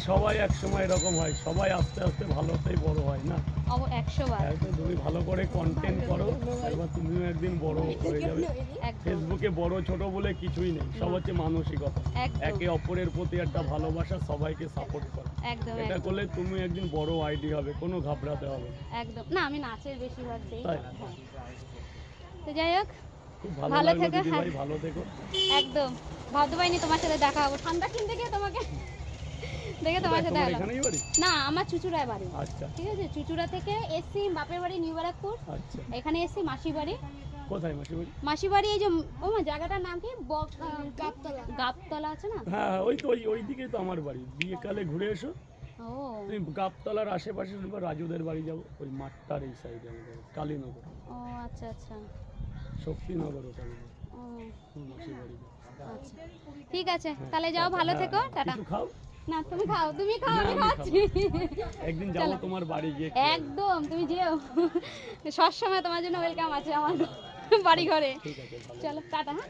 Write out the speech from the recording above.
সবাই একসময় এরকম হয়, সবাই আস্তে আস্তে ভালোতেই বড় হয় না। 100 বার। একদম তুমি ভালো করে কন্টেন্ট করো, এবার তুমিও একদিন বড় হয়ে যাবে। ফেসবুকে বড় ছোট বলে কিছুই নেই, সব হচ্ছে মানসিকতা, একে অপরের প্রতি একটা ভালোবাসা, সবাইকে সাপোর্ট করা। একদম এটা করলে তুমি একদিন বড় আইডি হবে, কোনো ঘাবড়াতে হবে একদম না। আমি নাচের বেশিরভাগ দেই। তাই? তো যাই হোক, খুব ভালো ভালো লাগলো থেকো। দিদি ভাই, ভালো থেকো। একদম ভাবতে পারিনি তোমার সাথে দেখা হবে, ঠান্ডা কিনতে গিয়ে তোমাকে দেখে তোমার সাথে তোমার এলাম। এখানেই বাড়ি? না, আমার চুচুড়ায় বাড়ি। আচ্ছা ঠিক আছে, চুচুড়া থেকে এসছি বাপের বাড়ি নিউ ব্যারাকপুর, আচ্ছা। এখানে এসছি মাসি বাড়ি। কোথায় মাসি বাড়ি? মাসি বাড়ি এই যে ওমা জায়গাটার নাম কি, গাবতলা আছে না? হ্যাঁ ওই তো ওই দিকেই তো আমার বাড়ি। বিয়েকালে ঘুরে এসো, ও তুমি গাবতলার আশেপাশে রাজুদের বাড়ি যাবো, ওই মাঠটার এই সাইডে আমাদের কালীনগর, ও আচ্ছা আচ্ছা। শক্তিনগর, ওটা ও মাসির বাড়ি। আচ্ছা ঠিক আছে, তাহলে যাও, ভালো থেকো, টাটা। কিছু খাও? না তুমি খাও, তুমি খাও, না, আমি আমি খাচ্ছি। একদিন যাবো তোমার বাড়ি গিয়ে। একদম, তুমি যেও, সব সময় তোমার জন্য ওয়েলকাম আছে আমার বাড়ি ঘরে। ঠিক আছে, ভালো। চলো টাটা। হ্যাঁ।